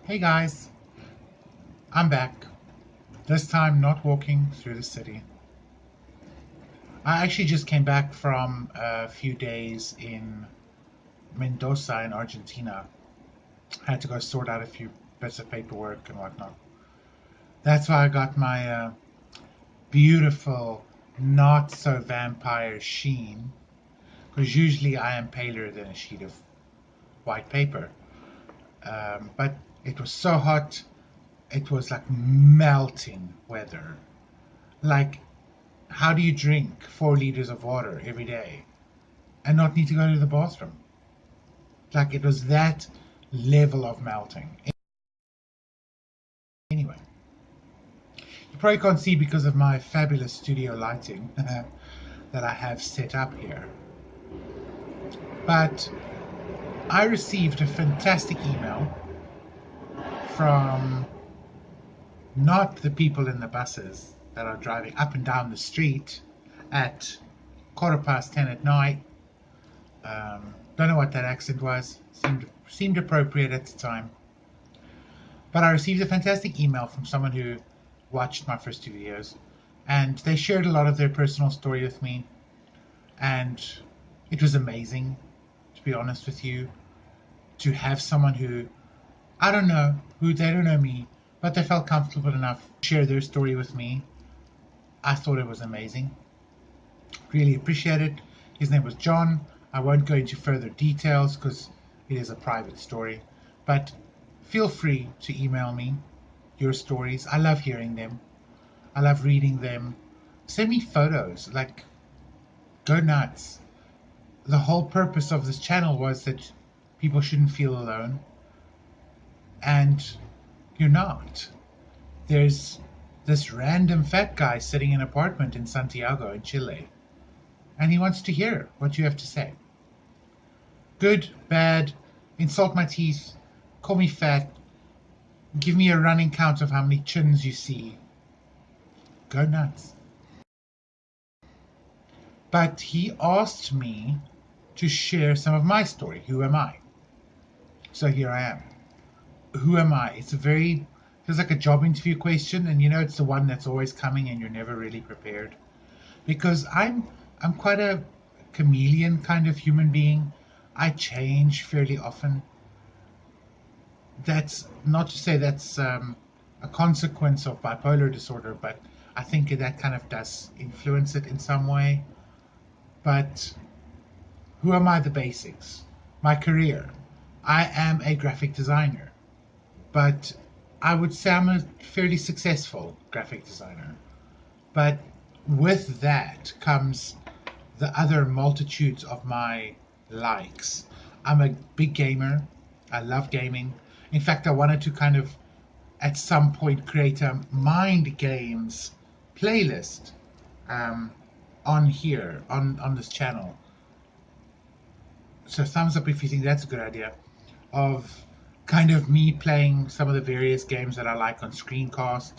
Hey guys, I'm back. This time not walking through the city. I actually just came back from a few days in Mendoza in Argentina. I had to go sort out a few bits of paperwork and whatnot. That's why I got my beautiful, not so vampire sheen, because usually I am paler than a sheet of white paper. But it was so hot, it was like melting weather. Like, how do you drink 4 liters of water every day and not need to go to the bathroom? Like, it was that level of melting. Anyway, you probably can't see because of my fabulous studio lighting that I have set up here. But I received a fantastic email from not the people in the buses that are driving up and down the street at 10:15 at night. Don't know what that accent was. Seemed appropriate at the time. But I received a fantastic email from someone who watched my first two videos, and they shared a lot of their personal story with me, and it was amazing, to be honest with you, to have someone who, I don't know, who they don't know me, but they felt comfortable enough to share their story with me. I thought it was amazing. Really appreciate it. His name was John. I won't go into further details because it is a private story, but feel free to email me your stories. I love hearing them. I love reading them. Send me photos. Like, go nuts. The whole purpose of this channel was that people shouldn't feel alone. And you're not. There's this random fat guy sitting in an apartment in Santiago in Chile, and he wants to hear what you have to say. Good, bad, insult my teeth, call me fat, give me a running count of how many chins you see. Go nuts. But he asked me to share some of my story. Who am I? So here I am. Who am I? It's a very feels like a job interview question, and it's the one that's always coming and you're never really prepared. Because I'm quite a chameleon kind of human being. I change fairly often. That's not to say that's a consequence of bipolar disorder, but I think that kind of does influence it in some way. But who am I? The basics. My career. I am a graphic designer, but I would say I'm a fairly successful graphic designer. But with that comes the other multitudes of my likes. I'm a big gamer. I love gaming. In fact, I wanted to kind of at some point create a Mind Games playlist um, on here, on this channel. So thumbs up if you think that's a good idea. Of kind of me playing some of the various games that I like on screencast.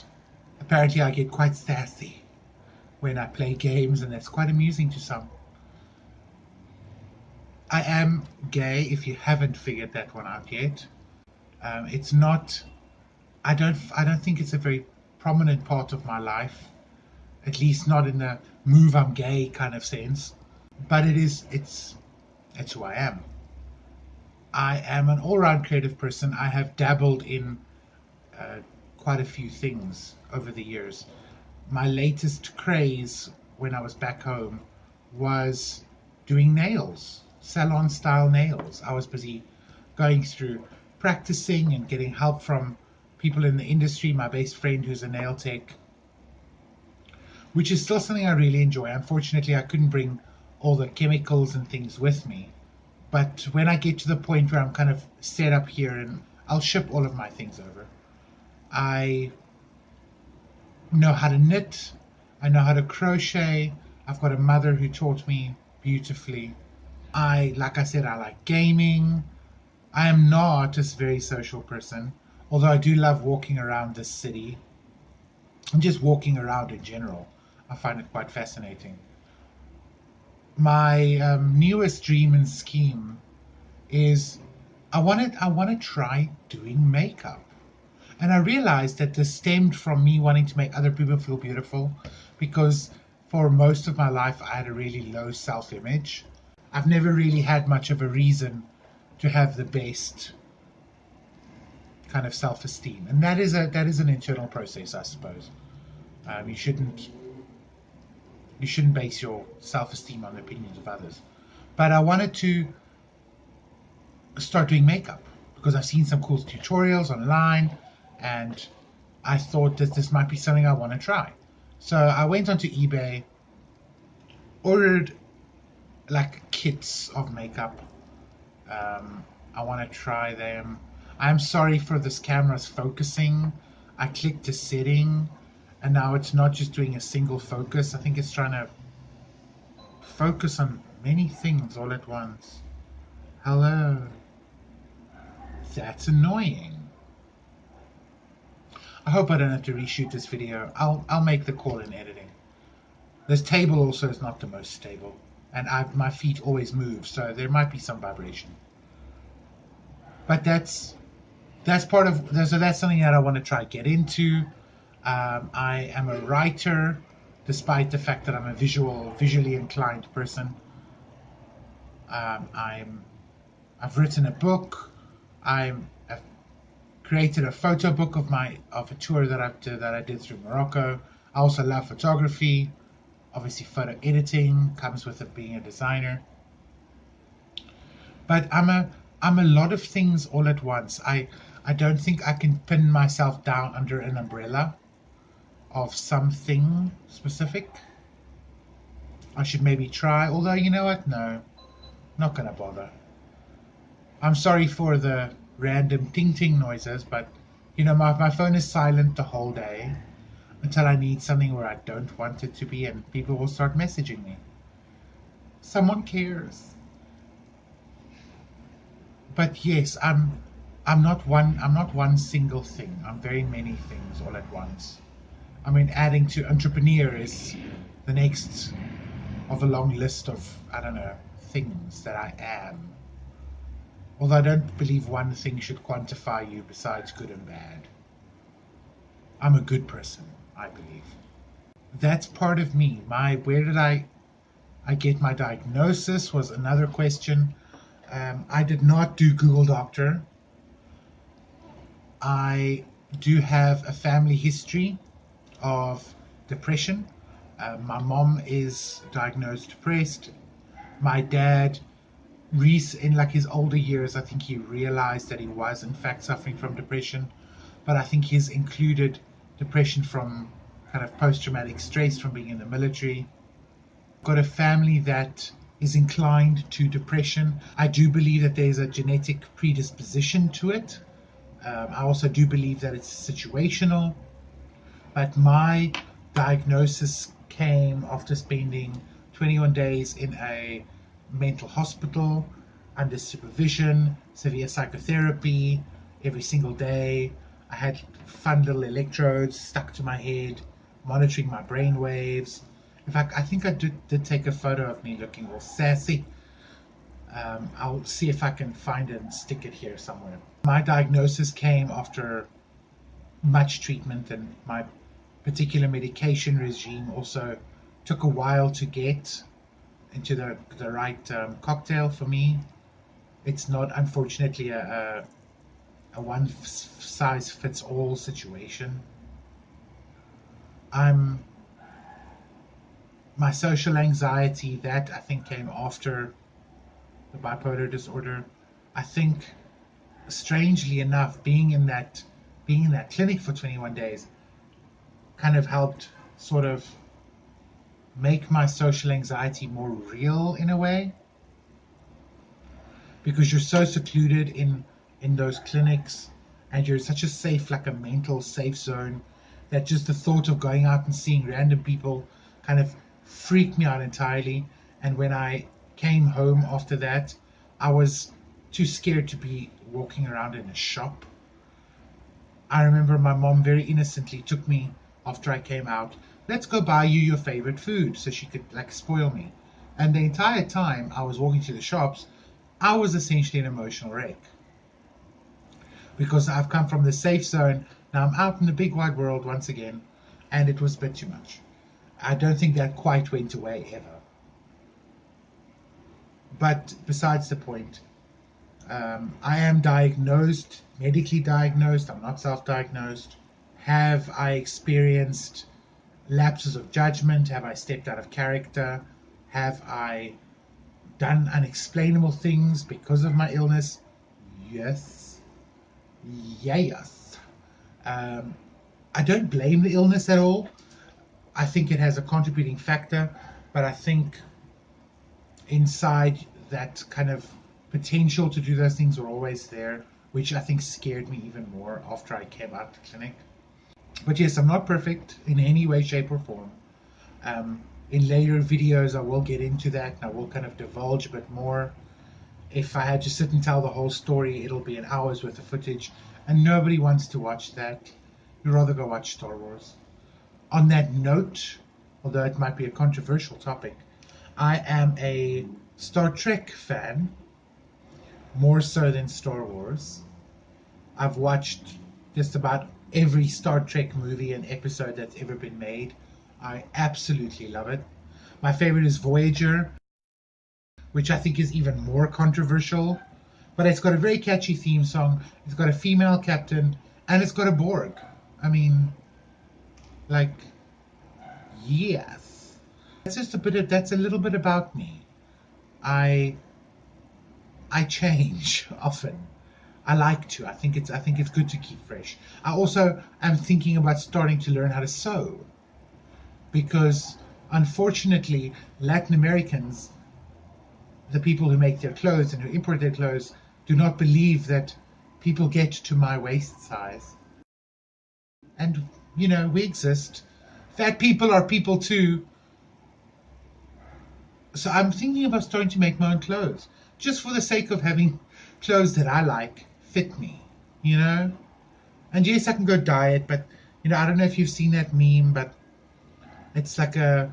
Apparently, I get quite sassy when I play games, and that's quite amusing to some. I am gay, if you haven't figured that one out yet. It's not. I don't think it's a very prominent part of my life, at least not in the move I'm gay kind of sense. But it is. It's who I am. I am an all-round creative person. I have dabbled in uh, quite a few things over the years. My latest craze when I was back home was doing nails, salon style nails. I was busy going through practicing and getting help from people in the industry. My best friend, who's a nail tech, which is still something I really enjoy. Unfortunately, I couldn't bring all the chemicals and things with me. But when I get to the point where I'm kind of set up here and I'll ship all of my things over, I know how to knit, I know how to crochet. I've got a mother who taught me beautifully. Like I said, I like gaming. I am not a very social person, although I do love walking around this city and just walking around in general. I find it quite fascinating. My newest dream and scheme is I want to try doing makeup. And I realized that this stemmed from me wanting to make other people feel beautiful, because for most of my life I had a really low self-image. I've never really had much of a reason to have the best kind of self-esteem, and that is an internal process, I suppose. You shouldn't base your self-esteem on the opinions of others. But I wanted to start doing makeup because I've seen some cool tutorials online, and I thought that this might be something I want to try. So I went onto eBay, ordered like kits of makeup. I want to try them. I'm sorry for this camera's focusing. I clicked a setting and now it's not just doing a single focus. I think it's trying to focus on many things all at once. Hello. That's annoying. I hope I don't have to reshoot this video. I'll make the call in editing. This table also is not the most stable, and my feet always move, so there might be some vibration. But that's part of so that's something that I want to try get into. I am a writer, despite the fact that I'm a visually inclined person. I've written a book. I've created a photo book of a tour that I did through Morocco. I also love photography. Obviously, photo editing comes with it being a designer. But I'm a lot of things all at once. I don't think I can pin myself down under an umbrella of something specific. I should maybe try, although you know what? No, not gonna bother. I'm sorry for the random ting-ting noises, but you know, my phone is silent the whole day until I need something where I don't want it to be, and people will start messaging me. Someone cares. But yes, I'm not one single thing. I'm very many things all at once. I mean, adding to entrepreneur is the next of a long list of, I don't know, things that I am. Although I don't believe one thing should quantify you besides good and bad. I'm a good person, I believe. That's part of me. Where did I get my diagnosis was another question. I did not do Google Doctor. I do have a family history of depression. My mom is diagnosed depressed. My dad, in like his older years, I think he realized that he was in fact suffering from depression, but I think he's included depression from kind of post-traumatic stress from being in the military. Got a family that is inclined to depression. I do believe that there's a genetic predisposition to it. I also do believe that it's situational, but my diagnosis came after spending 21 days in a mental hospital under supervision, severe psychotherapy every single day. I had fun little electrodes stuck to my head, monitoring my brain waves. In fact, I think I did take a photo of me looking all sassy. I'll see if I can find it and stick it here somewhere. My diagnosis came after much treatment, and my particular medication regime also took a while to get into the right cocktail for me. It's not, unfortunately, a one size fits all situation. My social anxiety, that I think came after the bipolar disorder. I think, strangely enough, being in that clinic for 21 days kind of helped sort of make my social anxiety more real in a way, because you're so secluded in those clinics, and you're such a safe, like a mental safe zone, that just the thought of going out and seeing random people kind of freaked me out entirely. And when I came home after that, I was too scared to be walking around in a shop. I remember my mom very innocently took me after I came out. Let's go buy you your favorite food, so she could like spoil me. And the entire time I was walking to the shops, I was essentially an emotional wreck, because I've come from the safe zone Now I'm out in the big wide world once again, and it was a bit too much. I don't think that quite went away ever. But besides the point, I am diagnosed, medically diagnosed. I'm not self-diagnosed. Have I experienced lapses of judgment? Have I stepped out of character? Have I done unexplainable things because of my illness? Yes. Yes. I don't blame the illness at all. I think it has a contributing factor, but I think inside that kind of potential to do those things were always there, which I think scared me even more after I came out of the clinic. But yes, I'm not perfect in any way, shape, or form. In later videos, I will get into that and I will kind of divulge a bit more. If I had to sit and tell the whole story, it'll be an hour's worth of footage, and nobody wants to watch that. You'd rather go watch Star Wars. On that note, although it might be a controversial topic, I am a Star Trek fan, more so than Star Wars. I've watched just about every Star Trek movie and episode that's ever been made. I absolutely love it. My favorite is Voyager, which I think is even more controversial, but it's got a very catchy theme song, it's got a female captain, and it's got a Borg. I mean, like, yes. That's a little bit about me. I change often. I like to. I think it's good to keep fresh. I also am thinking about starting to learn how to sew, because unfortunately Latin Americans, the people who make their clothes and who import their clothes, do not believe that people get to my waist size. And we exist. Fat people are people too. So I'm thinking about starting to make my own clothes, just for the sake of having clothes that I like fit me, you know? And yes, I can go diet, but I don't know if you've seen that meme, but it's like a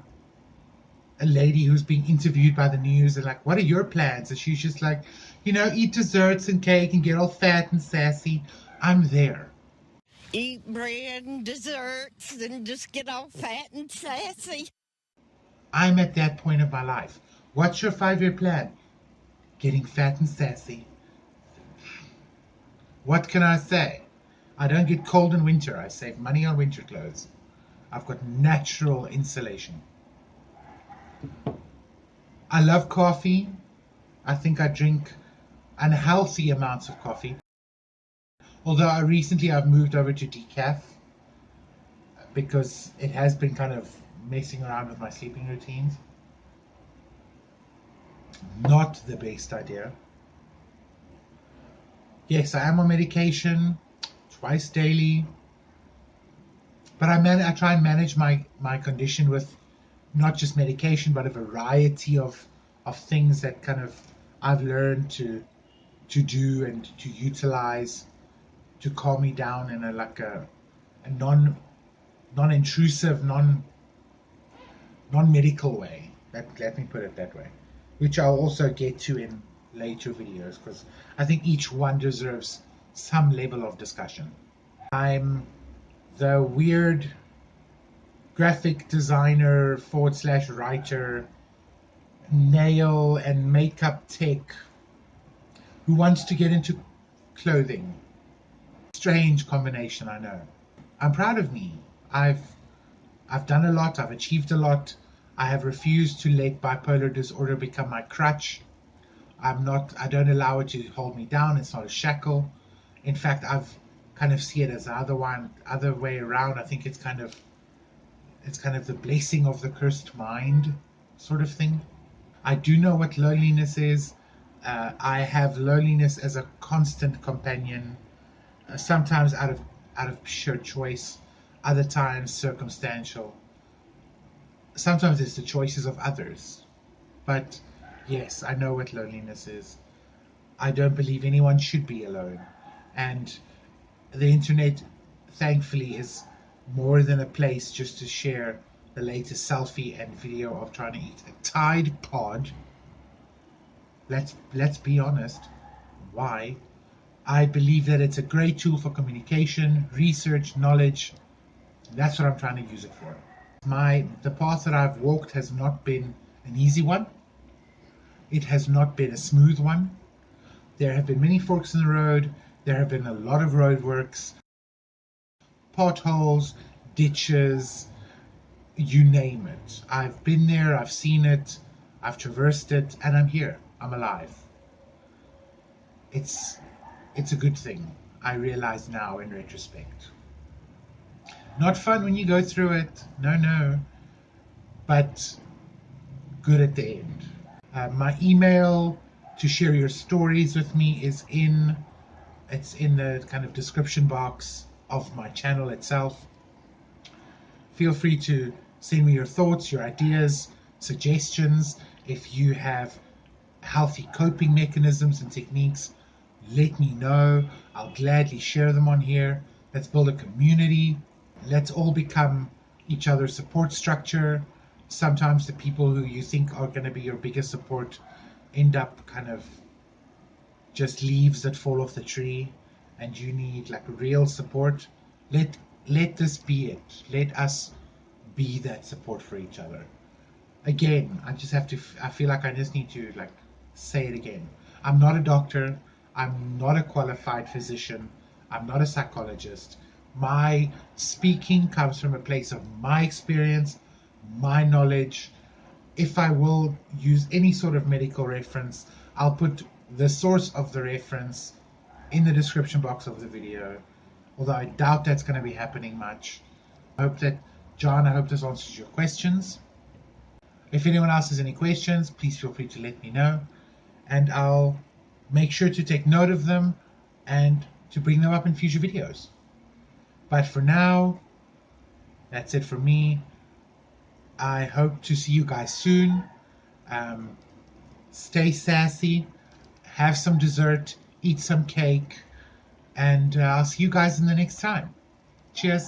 lady who's being interviewed by the news and like, what are your plans? And she's just like, eat desserts and cake and get all fat and sassy. I'm there. Eat bread and desserts and just get all fat and sassy. I'm at that point of my life. What's your 5-year plan? Getting fat and sassy. What can I say? I don't get cold in winter. I save money on winter clothes. I've got natural insulation. I love coffee. I think I drink unhealthy amounts of coffee. Although I've moved over to decaf because it has been kind of messing around with my sleeping routines. Not the best idea. Yes, I am on medication twice daily, but I try and manage my condition with not just medication, but a variety of things that kind of I've learned to do and to utilize to calm me down in a non-intrusive, non-medical way. Let me put it that way, which I'll also get to in later videos, because I think each one deserves some level of discussion. I'm the weird graphic designer / writer, nail and makeup tech who wants to get into clothing. Strange combination, I know. I'm proud of me. I've done a lot, I've achieved a lot. I have refused to let bipolar disorder become my crutch. I don't allow it to hold me down. It's not a shackle. In fact, I've kind of see it as the other way around. I think it's kind of the blessing of the cursed mind sort of thing. I do know what loneliness is. I have loneliness as a constant companion, sometimes out of pure choice, other times circumstantial. Sometimes it's the choices of others. But yes, I know what loneliness is. I don't believe anyone should be alone. And the internet, thankfully, is more than a place just to share the latest selfie and video of trying to eat a Tide Pod. Let's be honest. Why? I believe that it's a great tool for communication, research, knowledge. That's what I'm trying to use it for. The path that I've walked has not been an easy one. It has not been a smooth one. There have been many forks in the road. There have been a lot of roadworks, potholes, ditches, you name it. I've been there, I've seen it, I've traversed it, and I'm here. I'm alive. It's it's a good thing. I realize now in retrospect. Not fun when you go through it. No, no. But good at the end. My email to share your stories with me is in the kind of description box of my channel itself. Feel free to send me your thoughts, your ideas, suggestions. If you have healthy coping mechanisms and techniques, let me know. I'll gladly share them on here. Let's build a community. Let's all become each other's support structure. Sometimes the people who you think are going to be your biggest support end up kind of just leaves that fall off the tree, and you need like real support. Let this be it. Let us be that support for each other. Again, I feel like I just need to like say it again. I'm not a doctor. I'm not a qualified physician. I'm not a psychologist. My speaking comes from a place of my experience, my knowledge. If I will use any sort of medical reference, I'll put the source of the reference in the description box of the video, although I doubt that's going to be happening much. I hope this answers your questions. If anyone else has any questions, please feel free to let me know, and I'll make sure to take note of them and to bring them up in future videos. But for now, that's it for me. I hope to see you guys soon. Stay sassy, have some dessert, eat some cake, and I'll see you guys in the next time. Cheers.